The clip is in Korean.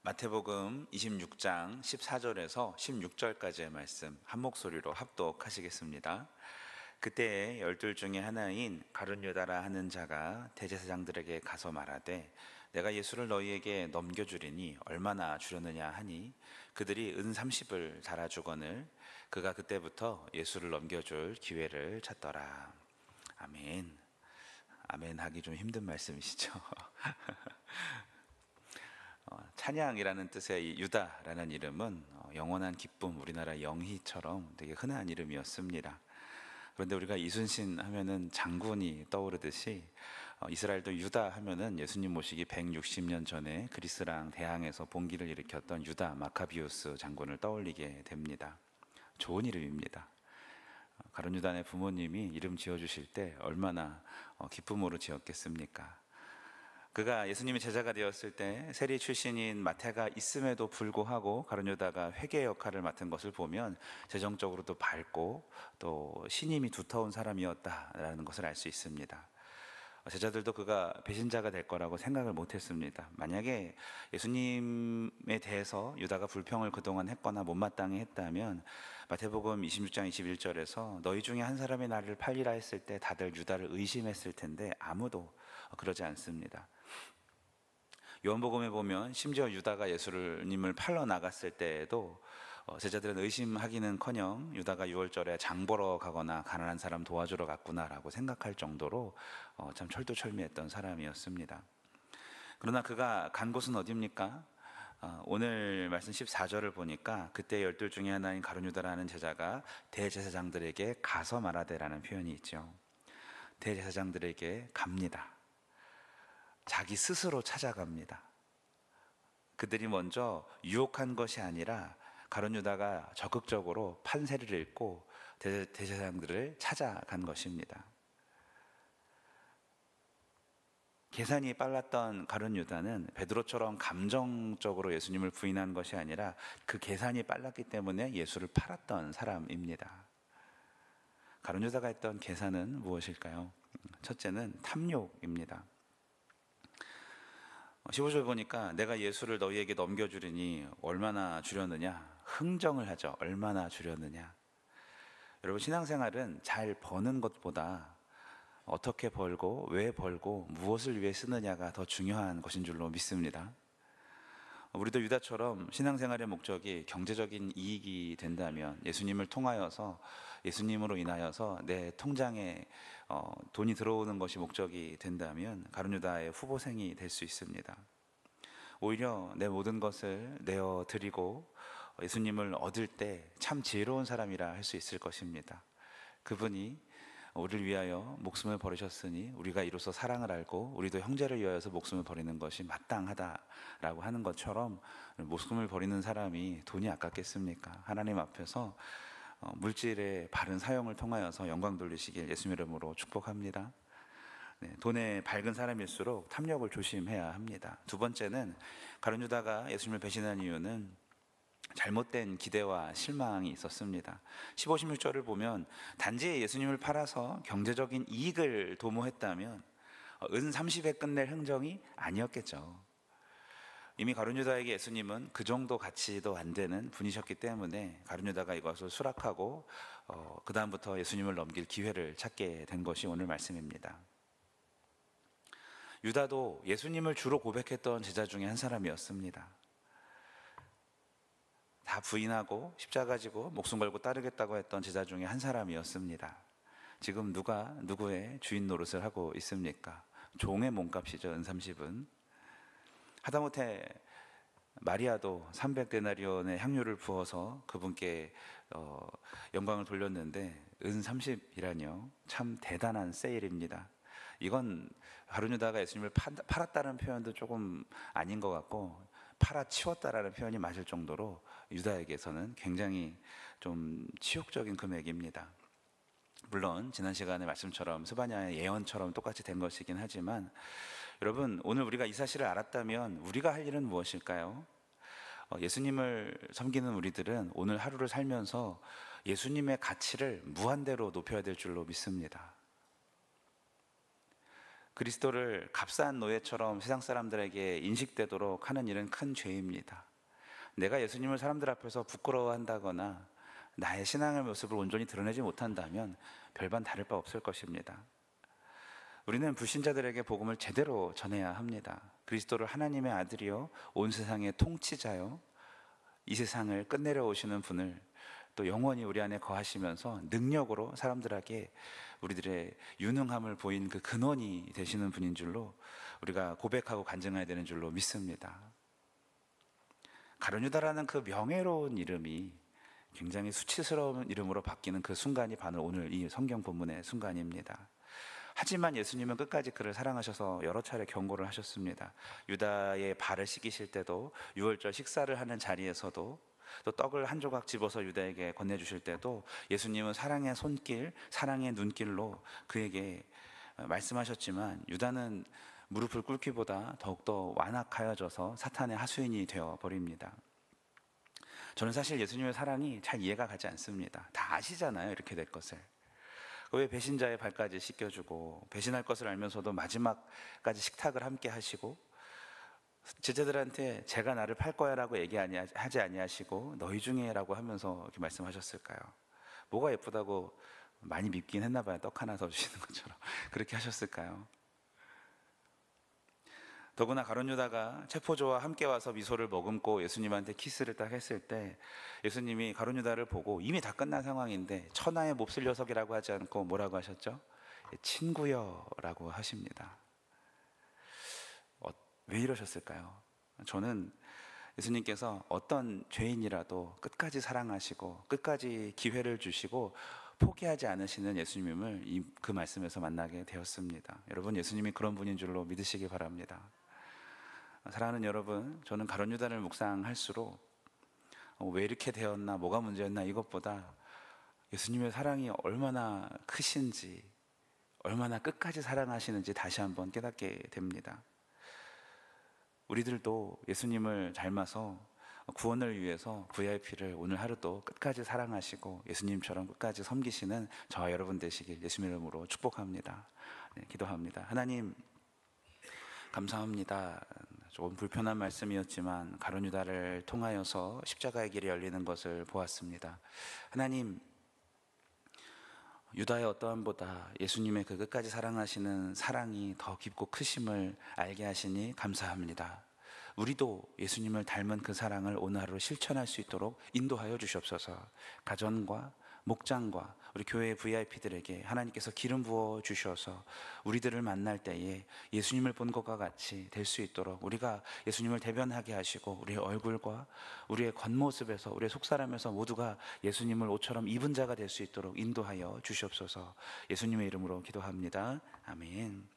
마태복음 26장 14절에서 16절까지의 말씀 한 목소리로 합독하시겠습니다. 그때에 열둘 중에 하나인 가룟 유다라 하는 자가 대제사장들에게 가서 말하되 내가 예수를 너희에게 넘겨주리니 얼마나 주려느냐 하니 그들이 은 30을 달아주거늘 그가 그때부터 예수를 넘겨줄 기회를 찾더라. 아멘. 아멘 하기 좀 힘든 말씀이시죠. 찬양이라는 뜻의 이 유다라는 이름은 영원한 기쁨, 우리나라 영희처럼 되게 흔한 이름이었습니다. 그런데 우리가 이순신 하면은 장군이 떠오르듯이 이스라엘도 유다 하면은 예수님 모시기 160년 전에 그리스랑 대항에서 봉기를 일으켰던 유다 마카비우스 장군을 떠올리게 됩니다. 좋은 이름입니다. 가룟 유다의 부모님이 이름 지어주실 때 얼마나 기쁨으로 지었겠습니까? 그가 예수님의 제자가 되었을 때 세리 출신인 마태가 있음에도 불구하고 가룟 유다가 회계 역할을 맡은 것을 보면 재정적으로도 밝고 또 신임이 두터운 사람이었다라는 것을 알 수 있습니다. 제자들도 그가 배신자가 될 거라고 생각을 못했습니다. 만약에 예수님에 대해서 유다가 불평을 그동안 했거나 못마땅히 했다면 마태복음 26장 21절에서 너희 중에 한 사람이 나를 팔리라 했을 때 다들 유다를 의심했을 텐데 아무도 그러지 않습니다. 요한복음에 보면 심지어 유다가 예수님을 팔러 나갔을 때에도 제자들은 의심하기는커녕 유다가 유월절에 장 보러 가거나 가난한 사람 도와주러 갔구나라고 생각할 정도로 참 철두철미했던 사람이었습니다. 그러나 그가 간 곳은 어디입니까? 오늘 말씀 14절을 보니까 그때 열둘 중에 하나인 가룟 유다라는 제자가 대제사장들에게 가서 말하되라는 표현이 있죠. 대제사장들에게 갑니다. 자기 스스로 찾아갑니다. 그들이 먼저 유혹한 것이 아니라 가룟 유다가 적극적으로 판세를 읽고 대제사장들을 찾아간 것입니다. 계산이 빨랐던 가룟 유다는 베드로처럼 감정적으로 예수님을 부인한 것이 아니라 그 계산이 빨랐기 때문에 예수를 팔았던 사람입니다. 가룟 유다가 했던 계산은 무엇일까요? 첫째는 탐욕입니다. 15절 보니까 내가 예수를 너희에게 넘겨주리니 얼마나 주려느냐? 흥정을 하죠. 얼마나 주려느냐? 여러분, 신앙생활은 잘 버는 것보다 어떻게 벌고 왜 벌고 무엇을 위해 쓰느냐가 더 중요한 것인 줄로 믿습니다. 우리도 유다처럼 신앙생활의 목적이 경제적인 이익이 된다면, 예수님을 통하여서, 예수님으로 인하여서 내 통장에 돈이 들어오는 것이 목적이 된다면 가룟 유다의 후보생이 될 수 있습니다. 오히려 내 모든 것을 내어 드리고 예수님을 얻을 때 참 지혜로운 사람이라 할 수 있을 것입니다. 그분이 우리를 위하여 목숨을 버리셨으니 우리가 이로써 사랑을 알고 우리도 형제를 위하여서 목숨을 버리는 것이 마땅하다라고 하는 것처럼, 목숨을 버리는 사람이 돈이 아깝겠습니까? 하나님 앞에서 물질의 바른 사용을 통하여서 영광 돌리시길 예수님 이름으로 축복합니다. 돈에 밝은 사람일수록 탐욕을 조심해야 합니다. 두 번째는 가룟 유다가 예수님을 배신한 이유는 잘못된 기대와 실망이 있었습니다. 15, 16절을 보면 단지 예수님을 팔아서 경제적인 이익을 도모했다면 은 30에 끝낼 흥정이 아니었겠죠. 이미 가룟 유다에게 예수님은 그 정도 가치도 안 되는 분이셨기 때문에 가룟 유다가 이것을 수락하고 그 다음부터 예수님을 넘길 기회를 찾게 된 것이 오늘 말씀입니다. 유다도 예수님을 주로 고백했던 제자 중에 한 사람이었습니다. 다 부인하고 십자가 지고 목숨 걸고 따르겠다고 했던 제자 중에 한 사람이었습니다. 지금 누가 누구의 주인 노릇을 하고 있습니까? 종의 몸값이죠. 은 30은. 하다못해 마리아도 300데나리온의 향유를 부어서 그분께 영광을 돌렸는데 은 30이라뇨. 참 대단한 세일입니다. 이건 가룟 유다가 예수님을 팔았다는 표현도 조금 아닌 것 같고, 팔아치웠다라는 표현이 맞을 정도로 유다에게서는 굉장히 좀 치욕적인 금액입니다. 물론 지난 시간의 말씀처럼 스바냐의 예언처럼 똑같이 된 것이긴 하지만, 여러분, 오늘 우리가 이 사실을 알았다면 우리가 할 일은 무엇일까요? 예수님을 섬기는 우리들은 오늘 하루를 살면서 예수님의 가치를 무한대로 높여야 될 줄로 믿습니다. 그리스도를 값싼 노예처럼 세상 사람들에게 인식되도록 하는 일은 큰 죄입니다. 내가 예수님을 사람들 앞에서 부끄러워한다거나 나의 신앙의 모습을 온전히 드러내지 못한다면 별반 다를 바 없을 것입니다. 우리는 불신자들에게 복음을 제대로 전해야 합니다. 그리스도를 하나님의 아들이요 온 세상의 통치자요 이 세상을 끝내려 오시는 분을 또 영원히 우리 안에 거하시면서 능력으로 사람들에게 우리들의 유능함을 보인 그 근원이 되시는 분인 줄로 우리가 고백하고 간증해야 되는 줄로 믿습니다. 가룟유다라는 그 명예로운 이름이 굉장히 수치스러운 이름으로 바뀌는 그 순간이 바로 오늘 이 성경 본문의 순간입니다. 하지만 예수님은 끝까지 그를 사랑하셔서 여러 차례 경고를 하셨습니다. 유다의 발을 씻기실 때도, 유월절 식사를 하는 자리에서도, 또 떡을 한 조각 집어서 유다에게 건네주실 때도 예수님은 사랑의 손길, 사랑의 눈길로 그에게 말씀하셨지만 유다는 무릎을 꿇기보다 더욱더 완악하여져서 사탄의 하수인이 되어버립니다. 저는 사실 예수님의 사랑이 잘 이해가 가지 않습니다. 다 아시잖아요, 이렇게 될 것을. 왜 배신자의 발까지 씻겨주고, 배신할 것을 알면서도 마지막까지 식탁을 함께 하시고, 제자들한테 제가 나를 팔 거야 라고 얘기하지 아니하시고 너희 중에 라고 하면서 이렇게 말씀하셨을까요? 뭐가 예쁘다고 많이 밉긴 했나 봐요. 떡 하나 더 주시는 것처럼 그렇게 하셨을까요? 더구나 가룟유다가 체포조와 함께 와서 미소를 머금고 예수님한테 키스를 딱 했을 때 예수님이 가룟유다를 보고 이미 다 끝난 상황인데 천하의 몹쓸 녀석이라고 하지 않고 뭐라고 하셨죠? 친구여 라고 하십니다. 왜 이러셨을까요? 저는 예수님께서 어떤 죄인이라도 끝까지 사랑하시고 끝까지 기회를 주시고 포기하지 않으시는 예수님을 그 말씀에서 만나게 되었습니다. 여러분, 예수님이 그런 분인 줄로 믿으시기 바랍니다. 사랑하는 여러분, 저는 가룟유다를 묵상할수록 왜 이렇게 되었나, 뭐가 문제였나 이것보다 예수님의 사랑이 얼마나 크신지, 얼마나 끝까지 사랑하시는지 다시 한번 깨닫게 됩니다. 우리들도 예수님을 닮아서 구원을 위해서 VIP를 오늘 하루도 끝까지 사랑하시고 예수님처럼 끝까지 섬기시는 저와 여러분 되시길 예수님의 이름으로 축복합니다. 네, 기도합니다. 하나님, 감사합니다. 조금 불편한 말씀이었지만 가룟유다를 통하여서 십자가의 길이 열리는 것을 보았습니다. 하나님, 유다의 어떠함보다 예수님의 그 끝까지 사랑하시는 사랑이 더 깊고 크심을 알게 하시니 감사합니다. 우리도 예수님을 닮은 그 사랑을 오늘 하루 실천할 수 있도록 인도하여 주시옵소서. 가정과 목장과 우리 교회의 VIP들에게 하나님께서 기름 부어 주셔서 우리들을 만날 때에 예수님을 본 것과 같이 될 수 있도록 우리가 예수님을 대변하게 하시고 우리의 얼굴과 우리의 겉모습에서 우리의 속사람에서 모두가 예수님을 옷처럼 입은 자가 될 수 있도록 인도하여 주시옵소서. 예수님의 이름으로 기도합니다. 아멘.